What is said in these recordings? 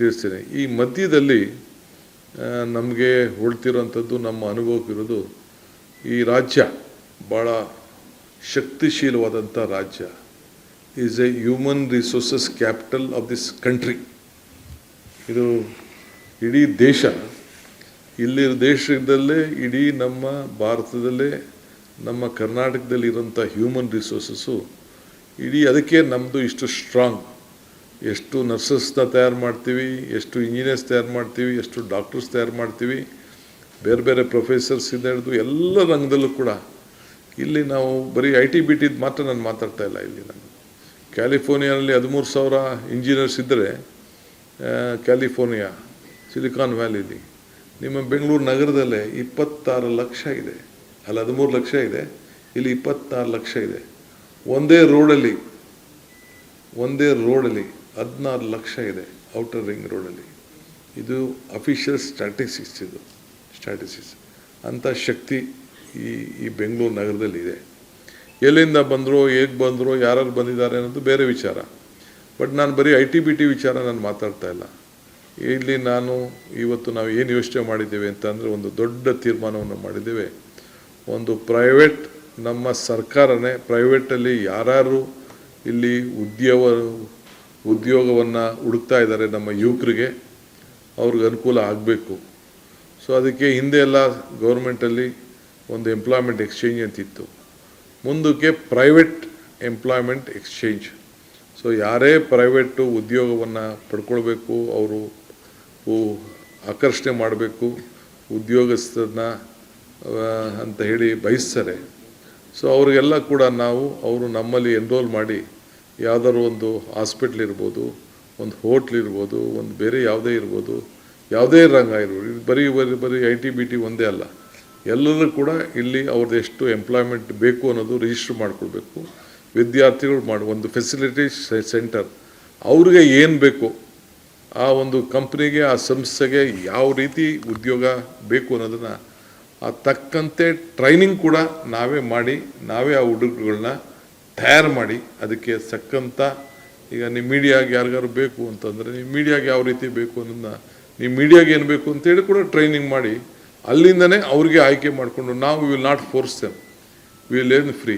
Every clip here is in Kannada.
ತಿಳಿಸ್ತೇನೆ. ಈ ಮಧ್ಯದಲ್ಲಿ ನಮಗೆ ಹೊಳ್ತಿರೋಂಥದ್ದು, ನಮ್ಮ ಅನುಭವಕ್ಕಿರೋದು, ಈ ರಾಜ್ಯ ಭಾಳ ಶಕ್ತಿಶೀಲವಾದಂಥ ರಾಜ್ಯ. Is A human resources capital of this country. ಇದು ಇಡೀ ದೇಶ, ಇಲ್ಲಿ ದೇಶದಲ್ಲೇ, ಇಡೀ ನಮ್ಮ ಭಾರತದಲ್ಲೇ, ನಮ್ಮ ಕರ್ನಾಟಕದಲ್ಲಿ ಇರೋಂಥ ಹ್ಯೂಮನ್ ರಿಸೋರ್ಸಸ್ಸು ಇಡೀ ಅದಕ್ಕೆ ನಮ್ಮದು ಇಷ್ಟು ಸ್ಟ್ರಾಂಗ್. ಎಷ್ಟು ನರ್ಸಸ್ನ ತಯಾರು ಮಾಡ್ತೀವಿ, ಎಷ್ಟು ಇಂಜಿನಿಯರ್ಸ್ ತಯಾರು ಮಾಡ್ತೀವಿ, ಎಷ್ಟು ಡಾಕ್ಟರ್ಸ್ ತಯಾರು ಮಾಡ್ತೀವಿ, ಬೇರೆ ಬೇರೆ ಪ್ರೊಫೆಸರ್ಸಿಂದ ಹಿಡಿದು ಎಲ್ಲ ರಂಗದಲ್ಲೂ ಕೂಡ. ಇಲ್ಲಿ ನಾವು ಬರೀ IT-BT ಮಾತ್ರ ನಾನು ಮಾತಾಡ್ತಾ ಇಲ್ಲ. ಇಲ್ಲಿ ನಾನು ಕ್ಯಾಲಿಫೋರ್ನಿಯಾದಲ್ಲಿ 13,000 ಇಂಜಿನಿಯರ್ಸ್ ಇದ್ದರೆ, ಕ್ಯಾಲಿಫೋರ್ನಿಯಾ ಸಿಲಿಕಾನ್ ವ್ಯಾಲಿಲಿ, ನಿಮ್ಮ ಬೆಂಗಳೂರು ನಗರದಲ್ಲೇ 26 ಲಕ್ಷ ಇದೆ. ಅಲ್ಲಿ 13 ಲಕ್ಷ ಇದೆ, ಇಲ್ಲಿ 26 ಲಕ್ಷ ಇದೆ. ಒಂದೇ ರೋಡಲ್ಲಿ 16 ಲಕ್ಷ ಇದೆ, ಔಟರ್ ರಿಂಗ್ ರೋಡಲ್ಲಿ. ಇದು ಅಫಿಷಿಯಲ್ ಸ್ಟ್ಯಾಟಿಸ್ಟಿಕ್ಸ್. ಇದು ಸ್ಟ್ಯಾಟಿಸ್ಟಿಕ್ಸ್. ಅಂಥ ಶಕ್ತಿ ಈ ಬೆಂಗಳೂರು ನಗರದಲ್ಲಿ ಇದೆ. ಎಲ್ಲಿಂದ ಬಂದರೋ, ಹೇಗೆ ಬಂದರೋ, ಯಾರು ಬಂದಿದ್ದಾರೆ ಅನ್ನೋದು ಬೇರೆ ವಿಚಾರ. ಬಟ್ ನಾನು ಬರೀ IT-BT ವಿಚಾರ ನಾನು ಮಾತಾಡ್ತಾ ಇಲ್ಲ. ಇಲ್ಲಿ ಇವತ್ತು ನಾವು ಏನು ಯೋಚನೆ ಮಾಡಿದ್ದೇವೆ ಅಂತಂದರೆ, ಒಂದು ದೊಡ್ಡ ತೀರ್ಮಾನವನ್ನು ಮಾಡಿದ್ದೇವೆ. ಒಂದು ಪ್ರೈವೇಟ್, ನಮ್ಮ ಸರ್ಕಾರನೇ ಪ್ರೈವೇಟಲ್ಲಿ ಯಾರು ಇಲ್ಲಿ ಉದ್ಯೋಗವನ್ನು ಹುಡುಕ್ತಾ ಇದ್ದಾರೆ ನಮ್ಮ ಯುವಕರಿಗೆ, ಅವ್ರಿಗೆ ಅನುಕೂಲ ಆಗಬೇಕು. ಸೊ ಅದಕ್ಕೆ ಹಿಂದೆ ಎಲ್ಲ ಗೌರ್ಮೆಂಟಲ್ಲಿ ಒಂದು ಎಂಪ್ಲಾಯ್ಮೆಂಟ್ ಎಕ್ಸ್ಚೇಂಜ್ ಅಂತಿತ್ತು, ಮುಂದಕ್ಕೆ ಪ್ರೈವೇಟ್ ಎಂಪ್ಲಾಯ್ಮೆಂಟ್ ಎಕ್ಸ್ಚೇಂಜ್. ಸೊ ಯಾರೇ ಪ್ರೈವೇಟು ಉದ್ಯೋಗವನ್ನು ಪಡ್ಕೊಳ್ಬೇಕು, ಅವರು ಆಕರ್ಷಣೆ ಮಾಡಬೇಕು ಉದ್ಯೋಗಸ್ಥರನ್ನ ಅಂತ ಹೇಳಿ ಬಯಸ್ತಾರೆ. ಸೊ ಅವ್ರಿಗೆಲ್ಲ ಕೂಡ ಅವರು ನಮ್ಮಲ್ಲಿ ಎನ್ರೋಲ್ ಮಾಡಿ, ಯಾವುದಾದ್ರು ಒಂದು ಹಾಸ್ಪಿಟ್ಲ್ ಇರ್ಬೋದು, ಒಂದು ಹೋಟ್ಲ್ ಇರ್ಬೋದು, ಒಂದು ಬೇರೆ ಯಾವುದೇ ಇರ್ಬೋದು, ಯಾವುದೇ ರಂಗ ಇರ್ಬೋದು, ಇದು ಬರೀ IT-BT ಒಂದೇ ಅಲ್ಲ, ಎಲ್ಲರೂ ಕೂಡ ಇಲ್ಲಿ ಅವ್ರದ್ದು ಎಷ್ಟು ಎಂಪ್ಲಾಯ್ಮೆಂಟ್ ಬೇಕು ಅನ್ನೋದು ರಿಜಿಸ್ಟರ್ ಮಾಡ್ಕೊಳ್ಬೇಕು. ವಿದ್ಯಾರ್ಥಿಗಳು ಒಂದು ಫೆಸಿಲಿಟಿ ಸೆಂಟರ್, ಅವ್ರಿಗೆ ಏನು ಬೇಕು, ಆ ಒಂದು ಕಂಪ್ನಿಗೆ, ಆ ಸಂಸ್ಥೆಗೆ ಯಾವ ರೀತಿ ಉದ್ಯೋಗ ಬೇಕು ಅನ್ನೋದನ್ನು ತಕ್ಕಂತೆ ಟ್ರೈನಿಂಗ್ ಕೂಡ ನಾವೇ ಮಾಡಿ, ನಾವೇ ಆ ಹುಡುಗರುಗಳನ್ನ ತಯಾರು ಮಾಡಿ, ಅದಕ್ಕೆ ತಕ್ಕಂಥ, ಈಗ ನಿಮ್ಮ ಮೀಡಿಯಾಗೆ ಯಾರಿಗಾರು ಬೇಕು ಅಂತಂದರೆ, ನಿಮ್ಮ ಮೀಡಿಯಾಗೆ ಯಾವ ರೀತಿ ಬೇಕು ಅನ್ನೋದನ್ನ, ನಿಮ್ಮ ಮೀಡಿಯಾಗೆ ಏನು ಬೇಕು ಅಂತೇಳಿ ಕೂಡ ಟ್ರೈನಿಂಗ್ ಮಾಡಿ, ಅಲ್ಲಿಂದನೇ ಅವ್ರಿಗೆ ಆಯ್ಕೆ ಮಾಡಿಕೊಂಡು, ನಾವು will not force them, will learn free.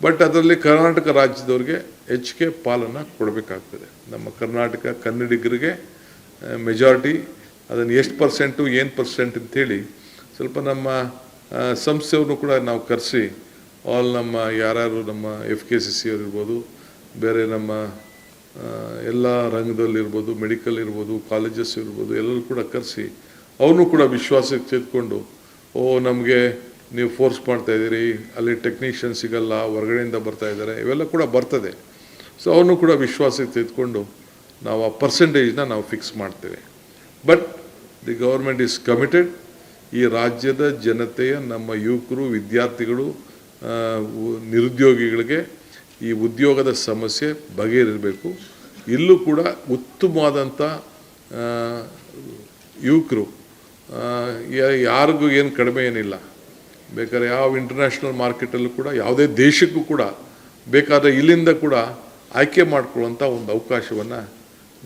But ಅದರಲ್ಲಿ ಕರ್ನಾಟಕ ರಾಜ್ಯದವ್ರಿಗೆ ಹೆಚ್ಚಿಗೆ ಪಾಲನ್ನು ಕೊಡಬೇಕಾಗ್ತದೆ. ನಮ್ಮ ಕರ್ನಾಟಕ ಕನ್ನಡಿಗರಿಗೆ ಮೆಜಾರಿಟಿ, ಅದನ್ನು ಎಷ್ಟು ಪರ್ಸೆಂಟು, ಏನು ಪರ್ಸೆಂಟ್ ಅಂತೇಳಿ ಸ್ವಲ್ಪ ನಮ್ಮ ಸಂಸ್ಥೆಯವ್ರನ್ನೂ ಕೂಡ ನಾವು ಕರೆಸಿ, ನಮ್ಮ ಯಾರ್ಯಾರು ನಮ್ಮ FKCC ಅವ್ರು ಇರ್ಬೋದು, ಬೇರೆ ನಮ್ಮ ಎಲ್ಲ ರಂಗದಲ್ಲಿರ್ಬೋದು, ಮೆಡಿಕಲ್ ಇರ್ಬೋದು, ಕಾಲೇಜಸ್ ಇರ್ಬೋದು, ಎಲ್ಲರೂ ಕೂಡ ಕರೆಸಿ ಅವ್ರನ್ನೂ ಕೂಡ ವಿಶ್ವಾಸಕ್ಕೆ ತೆಗೆದುಕೊಂಡು, ನಮಗೆ ನೀವು ಫೋರ್ಸ್ ಮಾಡ್ತಾಯಿದ್ದೀರಿ, ಅಲ್ಲಿ ಟೆಕ್ನಿಷಿಯನ್ ಸಿಗಲ್ಲ, ಹೊರಗಡೆಯಿಂದ ಬರ್ತಾಯಿದ್ದಾರೆ, ಇವೆಲ್ಲ ಕೂಡ ಬರ್ತದೆ. ಸೊ ಅವನು ಕೂಡ ವಿಶ್ವಾಸಕ್ಕೆ ತೆಗೆದುಕೊಂಡು ನಾವು ಆ ಪರ್ಸೆಂಟೇಜ್ನ ನಾವು ಫಿಕ್ಸ್ ಮಾಡ್ತೇವೆ. But the government is committed. ಈ ರಾಜ್ಯದ ಜನತೆಯ, ನಮ್ಮ ಯುವಕರು, ವಿದ್ಯಾರ್ಥಿಗಳು, ನಿರುದ್ಯೋಗಿಗಳಿಗೆ ಈ ಉದ್ಯೋಗದ ಸಮಸ್ಯೆ ಬಗೆಹರಿರಬೇಕು. ಇಲ್ಲೂ ಕೂಡ ಉತ್ತಮವಾದಂಥ ಯುವಕರು, ಯಾರಿಗೂ ಏನು ಕಡಿಮೆ ಏನಿಲ್ಲ. ಬೇಕಾದ್ರೆ ಯಾವ ಇಂಟರ್ನ್ಯಾಷನಲ್ ಮಾರ್ಕೆಟಲ್ಲೂ ಕೂಡ, ಯಾವುದೇ ದೇಶಕ್ಕೂ ಕೂಡ ಬೇಕಾದರೆ ಇಲ್ಲಿಂದ ಕೂಡ ಆಯ್ಕೆ ಮಾಡಿಕೊಳ್ಳುವಂಥ ಒಂದು ಅವಕಾಶವನ್ನು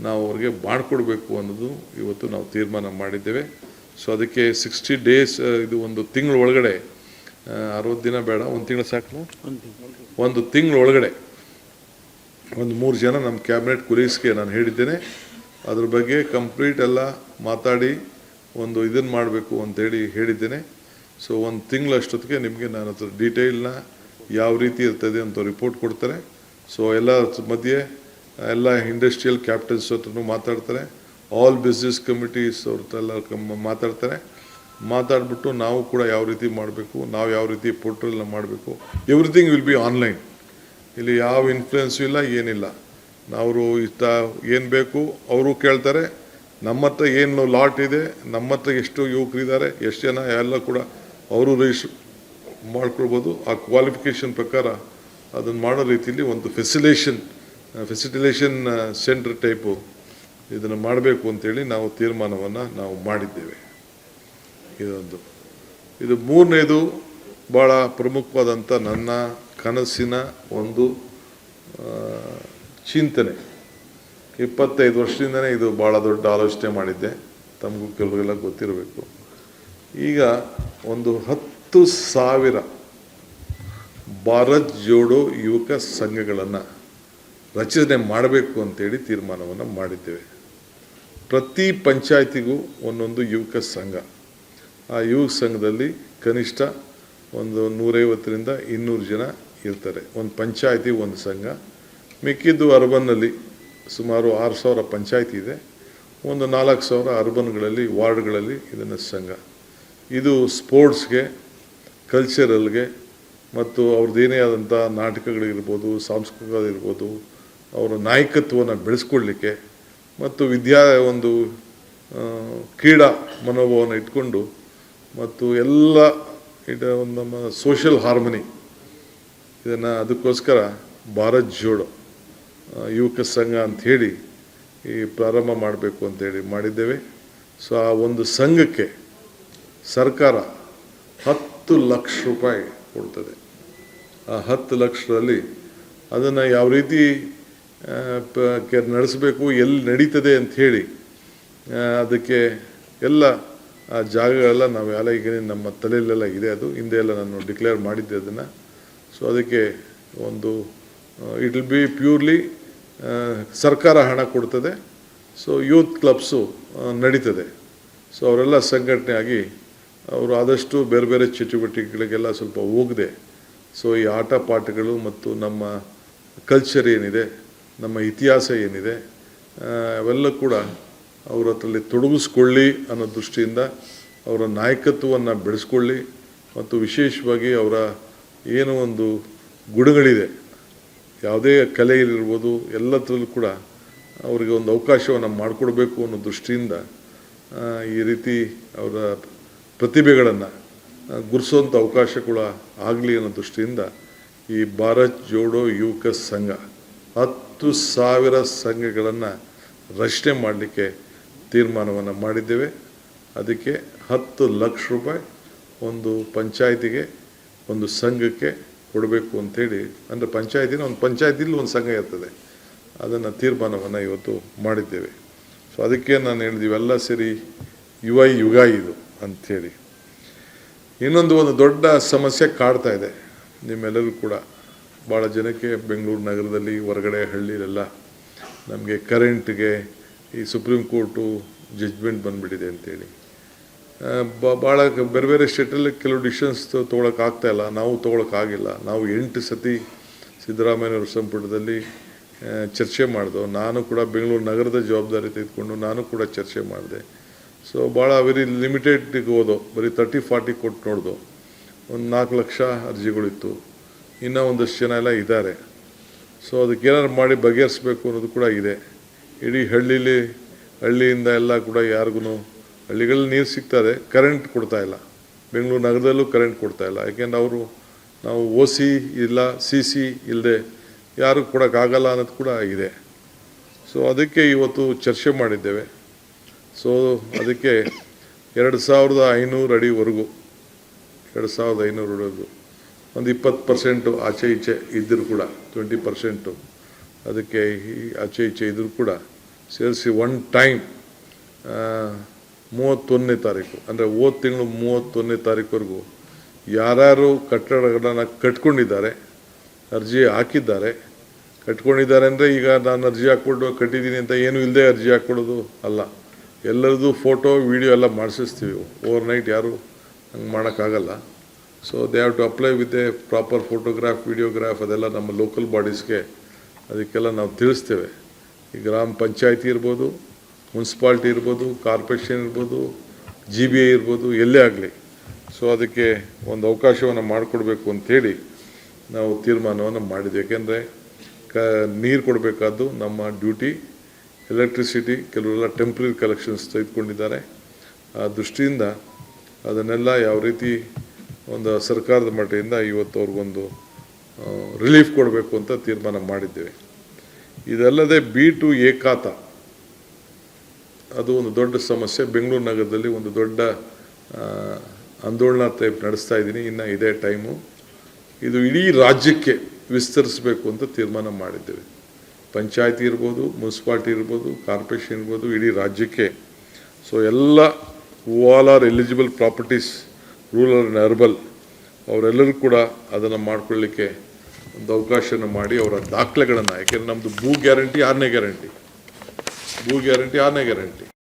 ನಾವು ಅವ್ರಿಗೆ ಮಾಡಿಕೊಡ್ಬೇಕು ಅನ್ನೋದು ಇವತ್ತು ನಾವು ತೀರ್ಮಾನ ಮಾಡಿದ್ದೇವೆ. ಸೊ ಅದಕ್ಕೆ 60 ಡೇಸ್, ಇದು ಒಂದು ತಿಂಗಳ ಒಳಗಡೆ, 60 ದಿನ ಬೇಡ, ಒಂದು ತಿಂಗಳು ಸಾಕು, ಒಂದು ತಿಂಗಳ ಒಳಗಡೆ ಒಂದು 3 ಜನ ನಮ್ಮ ಕ್ಯಾಬಿನೆಟ್ ಕೊಲೀಗ್ಸ್ಗೆ ನಾನು ಹೇಳಿದ್ದೇನೆ. ಅದ್ರ ಬಗ್ಗೆ ಕಂಪ್ಲೀಟ್ ಎಲ್ಲ ಮಾತಾಡಿ ಒಂದು ಇದನ್ನು ಮಾಡಬೇಕು ಅಂತೇಳಿ ಹೇಳಿದ್ದೇನೆ. ಸೊ ಒಂದು ತಿಂಗಳಷ್ಟೊತ್ತಿಗೆ ನಿಮಗೆ ನಾನು ಅದ್ರ ಡೀಟೇಲ್ನ ಯಾವ ರೀತಿ ಇರ್ತದೆ ಅಂತ ರಿಪೋರ್ಟ್ ಕೊಡ್ತಾರೆ. ಸೊ ಎಲ್ಲ ಮಧ್ಯೆ ಎಲ್ಲ ಇಂಡಸ್ಟ್ರಿಯಲ್ ಕ್ಯಾಪಿಟಲ್ಸ್ ಹತ್ರನೂ ಮಾತಾಡ್ತಾರೆ, ಆಲ್ ಬಿಸ್ನೆಸ್ ಕಮಿಟೀಸ್ ಅವ್ರ ಹತ್ರ ಎಲ್ಲ ಮಾತಾಡ್ತಾರೆ. ಮಾತಾಡ್ಬಿಟ್ಟು ನಾವು ಕೂಡ ಯಾವ ರೀತಿ ಮಾಡಬೇಕು, ನಾವು ಯಾವ ರೀತಿ ಪೋರ್ಟಲ್ನ ಮಾಡಬೇಕು, ಎವ್ರಿಥಿಂಗ್ ವಿಲ್ ಬಿ ಆನ್ಲೈನ್. ಇಲ್ಲಿ ಯಾವ ಇನ್ಫ್ಲುಯೆನ್ಸು ಇಲ್ಲ, ಏನಿಲ್ಲ. ನಾವು ಏನು ಬೇಕು ಅವರು ಕೇಳ್ತಾರೆ, ನಮ್ಮ ಹತ್ರ ಏನು ಲಾಟ್ ಇದೆ, ನಮ್ಮ ಹತ್ರ ಎಷ್ಟು ಯುವಕರಿದ್ದಾರೆ, ಎಷ್ಟು ಜನ, ಎಲ್ಲ ಕೂಡ ಅವರು ರಿಜಿಸ್ಟರ್ ಮಾಡ್ಕೊಳ್ಬೋದು. ಆ ಕ್ವಾಲಿಫಿಕೇಷನ್ ಪ್ರಕಾರ ಅದನ್ನು ಮಾಡೋ ರೀತಿಯಲ್ಲಿ ಒಂದು ಫೆಸಿಲಿಟೇಷನ್ ಸೆಂಟರ್ ಟೈಪು ಇದನ್ನು ಮಾಡಬೇಕು ಅಂತೇಳಿ ನಾವು ತೀರ್ಮಾನವನ್ನು ನಾವು ಮಾಡಿದ್ದೇವೆ. ಇದು ಮೂರನೇದು ಭಾಳ ಪ್ರಮುಖವಾದಂಥ ನನ್ನ ಕನಸಿನ ಒಂದು ಚಿಂತನೆ. 25 ವರ್ಷದಿಂದನೇ ಇದು ಭಾಳ ದೊಡ್ಡ ಆಲೋಚನೆ ಮಾಡಿದ್ದೆ, ತಮಗೂ ಕೆಲವರಿಗೆಲ್ಲ ಗೊತ್ತಿರಬೇಕು. ಈಗ ಒಂದು 10,000 ಭಾರತ್ ಜೋಡೋ ಯುವಕ ಸಂಘಗಳನ್ನು ರಚನೆ ಮಾಡಬೇಕು ಅಂತೇಳಿ ತೀರ್ಮಾನವನ್ನು ಮಾಡಿದ್ದೇವೆ. ಪ್ರತಿ ಪಂಚಾಯತಿಗೂ ಒಂದೊಂದು ಯುವಕ ಸಂಘ. ಆ ಯುವಕ ಸಂಘದಲ್ಲಿ ಕನಿಷ್ಠ ಒಂದು 150ರಿಂದ 200 ಜನ ಇರ್ತಾರೆ. ಒಂದು ಪಂಚಾಯತಿ ಒಂದು ಸಂಘ. ಮಿಕ್ಕಿದ್ದು ಅರ್ಬನ್ನಲ್ಲಿ ಸುಮಾರು 6,000 ಪಂಚಾಯತಿ ಇದೆ. ಒಂದು 4,000 ಅರ್ಬನ್ಗಳಲ್ಲಿ ವಾರ್ಡ್ಗಳಲ್ಲಿ ಇದನ್ನು ಸಂಘ. ಇದು ಸ್ಪೋರ್ಟ್ಸ್ಗೆ, ಕಲ್ಚರಲ್ಗೆ ಮತ್ತು ಅವ್ರದ್ದೇನೇ ಆದಂಥ ನಾಟಕಗಳಿರ್ಬೋದು, ಸಾಂಸ್ಕೃತಿಕವಾಗಿರ್ಬೋದು, ಅವರ ನಾಯಕತ್ವವನ್ನು ಬೆಳೆಸ್ಕೊಳ್ಳಿಕ್ಕೆ ಮತ್ತು ಒಂದು ಕ್ರೀಡಾ ಮನೋಭಾವನ ಇಟ್ಕೊಂಡು ಮತ್ತು ಎಲ್ಲ ಒಂದು ನಮ್ಮ ಸೋಷಿಯಲ್ ಹಾರ್ಮನಿ ಇದನ್ನು ಅದಕ್ಕೋಸ್ಕರ ಭಾರತ್ ಜೋಡೋ ಯುವಕ ಸಂಘ ಅಂಥೇಳಿ ಈ ಪ್ರಾರಂಭ ಮಾಡಬೇಕು ಅಂತೇಳಿ ಮಾಡಿದ್ದೇವೆ. ಸೊ ಆ ಒಂದು ಸಂಘಕ್ಕೆ ಸರ್ಕಾರ 10 ಲಕ್ಷ ರೂಪಾಯಿ ಕೊಡ್ತದೆ. ಆ 10 ಲಕ್ಷದಲ್ಲಿ ಅದನ್ನು ಯಾವ ರೀತಿ ನಡೆಸಬೇಕು, ಎಲ್ಲಿ ನಡೀತದೆ ಅಂಥೇಳಿ ಅದಕ್ಕೆ ಎಲ್ಲ ಆ ಜಾಗಗಳೆಲ್ಲ ನಾವೆಲ್ಲ ಈಗ ನಮ್ಮ ತಲೆಯಲ್ಲೆಲ್ಲ ಇದೆ. ಅದು ಹಿಂದೆ ಎಲ್ಲ ನಾನು ಡಿಕ್ಲೇರ್ ಮಾಡಿದ್ದೆ ಅದನ್ನು. ಸೊ ಅದಕ್ಕೆ ಒಂದು ಇಟ್ ವಿಲ್ ಬಿ ಪ್ಯೂರ್ಲಿ ಸರ್ಕಾರ ಹಣ ಕೊಡ್ತದೆ. ಸೊ ಯೂತ್ ಕ್ಲಬ್ಸು ನಡೀತದೆ. ಸೊ ಅವರೆಲ್ಲ ಸಂಘಟನೆ ಆಗಿ ಅವರು ಆದಷ್ಟು ಬೇರೆ ಬೇರೆ ಚಟುವಟಿಕೆಗಳಿಗೆಲ್ಲ ಸ್ವಲ್ಪ ಹೋಗದೆ, ಸೊ ಈ ಆಟ ಪಾಠಗಳು ಮತ್ತು ನಮ್ಮ ಕಲ್ಚರ್ ಏನಿದೆ, ನಮ್ಮ ಇತಿಹಾಸ ಏನಿದೆ, ಅವೆಲ್ಲ ಕೂಡ ಅವರ ಹತ್ರಲ್ಲಿ ತೊಡಗಿಸ್ಕೊಳ್ಳಿ ಅನ್ನೋ ದೃಷ್ಟಿಯಿಂದ ಅವರ ನಾಯಕತ್ವವನ್ನು ಬೆಳೆಸ್ಕೊಳ್ಳಿ ಮತ್ತು ವಿಶೇಷವಾಗಿ ಅವರ ಏನೋ ಒಂದು ಗುಣಗಳಿದೆ, ಯಾವುದೇ ಕಲೆಯಲ್ಲಿರ್ಬೋದು, ಎಲ್ಲದರಲ್ಲೂ ಕೂಡ ಅವರಿಗೆ ಒಂದು ಅವಕಾಶವನ್ನು ಮಾಡಿಕೊಡ್ಬೇಕು ಅನ್ನೋ ದೃಷ್ಟಿಯಿಂದ ಈ ರೀತಿ ಅವರ ಪ್ರತಿಭೆಗಳನ್ನು ಗುರುಸುವಂಥ ಅವಕಾಶ ಕೂಡ ಆಗಲಿ ಅನ್ನೋ ದೃಷ್ಟಿಯಿಂದ ಈ ಭಾರತ್ ಜೋಡೋ ಯುವಕ ಸಂಘ 10,000 ಸಂಘಗಳನ್ನು ರಚನೆ ಮಾಡಲಿಕ್ಕೆ ತೀರ್ಮಾನವನ್ನು ಮಾಡಿದ್ದೇವೆ. ಅದಕ್ಕೆ 10 ಲಕ್ಷ ರೂಪಾಯಿ ಒಂದು ಪಂಚಾಯತಿಗೆ, ಒಂದು ಸಂಘಕ್ಕೆ ಕೊಡಬೇಕು ಅಂಥೇಳಿ. ಅಂದರೆ ಒಂದು ಪಂಚಾಯತಿಲಿ ಒಂದು ಸಂಘ ಇರ್ತದೆ, ಅದನ್ನು ತೀರ್ಮಾನವನ್ನು ಇವತ್ತು ಮಾಡಿದ್ದೇವೆ. ಸೊ ಅದಕ್ಕೆ ನಾನು ಹೇಳಿದ್ದೀವಿ ಎಲ್ಲ ಸೇರಿ ಯುಗ ಇದು ಅಂಥೇಳಿ. ಒಂದು ದೊಡ್ಡ ಸಮಸ್ಯೆ ಕಾಡ್ತಾ ಇದೆ ನಿಮ್ಮೆಲ್ಲರೂ ಕೂಡ. ಭಾಳ ಜನಕ್ಕೆ ಬೆಂಗಳೂರು ನಗರದಲ್ಲಿ, ಹೊರಗಡೆ ಹಳ್ಳಿಲೆಲ್ಲ ನಮಗೆ ಕರೆಂಟ್ಗೆ ಈ ಸುಪ್ರೀಂ ಕೋರ್ಟು ಜಡ್ಜ್ಮೆಂಟ್ ಬಂದುಬಿಟ್ಟಿದೆ ಅಂತೇಳಿ ಭಾಳ ಬೇರೆ ಬೇರೆ ಸ್ಟೇಟಲ್ಲಿ ಕೆಲವು ಡಿಸಿಷನ್ಸ್ ತೊಗೊಳಕ್ಕಾಗ್ತಾಯಿಲ್ಲ. ನಾವು ತೊಗೊಳಕ್ಕಾಗಿಲ್ಲ. ನಾವು 8 ಸತಿ ಸಿದ್ದರಾಮಯ್ಯವ್ರ ಸಂಪುಟದಲ್ಲಿ ಚರ್ಚೆ ಮಾಡಿದೋ. ನಾನು ಕೂಡ ಬೆಂಗಳೂರು ನಗರದ ಜವಾಬ್ದಾರಿ ತೆಗೆದುಕೊಂಡು ನಾನು ಕೂಡ ಚರ್ಚೆ ಮಾಡಿದೆ. ಸೊ ಭಾಳ ವೆರಿ ಲಿಮಿಟೆಡ್ಗೆ ಹೋದೋ, ಬರೀ 30-40 ಕೊಟ್ಟು ನೋಡ್ದೋ. ಒಂದು 4 ಲಕ್ಷ ಅರ್ಜಿಗಳಿತ್ತು. ಇನ್ನೂ ಒಂದಷ್ಟು ಜನ ಎಲ್ಲ ಇದ್ದಾರೆ. ಸೊ ಅದಕ್ಕೆ ಏನಾದ್ರು ಮಾಡಿ ಬಗೆಹರಿಸ್ಬೇಕು ಅನ್ನೋದು ಕೂಡ ಇದೆ. ಇಡೀ ಹಳ್ಳಿಯಿಂದ ಎಲ್ಲ ಕೂಡ ಯಾರಿಗೂ ಹಳ್ಳಿಗಳಲ್ಲಿ ನೀರು ಸಿಗ್ತದೆ, ಕರೆಂಟ್ ಕೊಡ್ತಾಯಿಲ್ಲ. ಬೆಂಗಳೂರು ನಗರದಲ್ಲೂ ಕರೆಂಟ್ ಕೊಡ್ತಾಯಿಲ್ಲ. ಯಾಕೆಂದ್ರೆ ನಾವು OC ಇಲ್ಲ, CC ಇಲ್ಲದೆ ಯಾರು ಕೊಡೋಕ್ಕಾಗಲ್ಲ ಅನ್ನೋದು ಕೂಡ ಇದೆ. ಸೊ ಅದಕ್ಕೆ ಇವತ್ತು ಚರ್ಚೆ ಮಾಡಿದ್ದೇವೆ. ಸೊ ಅದಕ್ಕೆ 2,500 ಅಡಿವರೆಗೂ 2,500 ಅಡಿವರೆಗೂ ಒಂದು 20% ಆಚೆ ಈಚೆ ಇದ್ದರೂ ಕೂಡ 20% ಅದಕ್ಕೆ ಆಚೆ ಈಚೆ ಇದ್ದರೂ ಕೂಡ ಸೇರಿಸಿ ಒನ್ ಟೈಮ್ 31ನೇ ತಾರೀಕು, ಅಂದರೆ ಹೋದ ತಿಂಗಳು 31ನೇ ತಾರೀಕುವರೆಗೂ ಯಾರ್ಯಾರು ಕಟ್ಟಡಗಳನ್ನು ಕಟ್ಕೊಂಡಿದ್ದಾರೆ, ಅರ್ಜಿ ಹಾಕಿದ್ದಾರೆ, ಕಟ್ಕೊಂಡಿದ್ದಾರೆ ಅಂದರೆ ಈಗ ನಾನು ಅರ್ಜಿ ಹಾಕ್ಬಿಟ್ಟು ಕಟ್ಟಿದ್ದೀನಿ ಅಂತ ಏನೂ ಇಲ್ಲದೆ ಅರ್ಜಿ ಹಾಕ್ಕೊಡೋದು ಅಲ್ಲ. ಎಲ್ಲರದ್ದು ಫೋಟೋ ವಿಡಿಯೋ ಎಲ್ಲ ಮಾಡಿಸಿಸ್ತೀವಿ. ಓವರ್ ನೈಟ್ ಯಾರು ಹಂಗೆ ಮಾಡೋಕ್ಕಾಗಲ್ಲ. So they have to apply with a proper photograph, videograph, ಅದೆಲ್ಲ ನಮ್ಮ ಲೋಕಲ್ ಬಾಡೀಸ್ಗೆ ಅದಕ್ಕೆಲ್ಲ ನಾವು ತಿಳಿಸ್ತೇವೆ. ಈ ಗ್ರಾಮ ಪಂಚಾಯತಿ ಇರ್ಬೋದು, ಮುನ್ಸಿಪಾಲ್ಟಿ ಇರ್ಬೋದು, ಕಾರ್ಪೊರೇಷನ್ ಇರ್ಬೋದು, GBA ಇರ್ಬೋದು, ಎಲ್ಲೇ ಆಗಲಿ. ಸೊ ಅದಕ್ಕೆ ಒಂದು ಅವಕಾಶವನ್ನು ಮಾಡಿಕೊಡ್ಬೇಕು ಅಂಥೇಳಿ ನಾವು ತೀರ್ಮಾನವನ್ನು ಮಾಡಿದ್ವಿ. ಯಾಕೆಂದರೆ ನೀರು ಕೊಡಬೇಕಾದ್ದು ನಮ್ಮ ಡ್ಯೂಟಿ. ಎಲೆಕ್ಟ್ರಿಸಿಟಿ ಕೆಲವೆಲ್ಲ ಟೆಂಪ್ರರಿ ಕಲೆಕ್ಷನ್ಸ್ ತೆಗೆದುಕೊಂಡಿದ್ದಾರೆ. ಆ ದೃಷ್ಟಿಯಿಂದ ಅದನ್ನೆಲ್ಲ ಯಾವ ರೀತಿ ಒಂದು ಸರ್ಕಾರದ ಮಟ್ಟದಿಂದ ಇವತ್ತು ಅವ್ರಿಗೊಂದು ರಿಲೀಫ್ ಕೊಡಬೇಕು ಅಂತ ತೀರ್ಮಾನ ಮಾಡಿದ್ದೇವೆ. ಇದಲ್ಲದೆ B2A ಖಾತಾ, ಅದು ಒಂದು ದೊಡ್ಡ ಸಮಸ್ಯೆ. ಬೆಂಗಳೂರು ನಗರದಲ್ಲಿ ಒಂದು ದೊಡ್ಡ ಆಂದೋಲನ ಟೈಪ್ ನಡೆಸ್ತಾ ಇದ್ದೀನಿ. ಇನ್ನು ಇದೇ ಟೈಮು ಇದು ಇಡೀ ರಾಜ್ಯಕ್ಕೆ ವಿಸ್ತರಿಸಬೇಕು ಅಂತ ತೀರ್ಮಾನ ಮಾಡಿದ್ದೇವೆ. ಪಂಚಾಯತಿ ಇರ್ಬೋದು, ಮುನ್ಸಿಪಾಲ್ಟಿ ಇರ್ಬೋದು, ಕಾರ್ಪೊರೇಷನ್ ಇರ್ಬೋದು, ಇಡೀ ರಾಜ್ಯಕ್ಕೆ. ಸೊ ಎಲ್ಲ all are eligible properties rural and herbal ಅವರೆಲ್ಲರೂ ಕೂಡ ಅದನ್ನು ಮಾಡ್ಕೊಳ್ಳಿಕ್ಕೆ ಒಂದು ಅವಕಾಶನ ಮಾಡಿ ಅವರ ದಾಖಲೆಗಳನ್ನು, ಯಾಕೆಂದರೆ ನಮ್ಮದು ಭೂ ಗ್ಯಾರಂಟಿ 6ನೇ ಗ್ಯಾರಂಟಿ,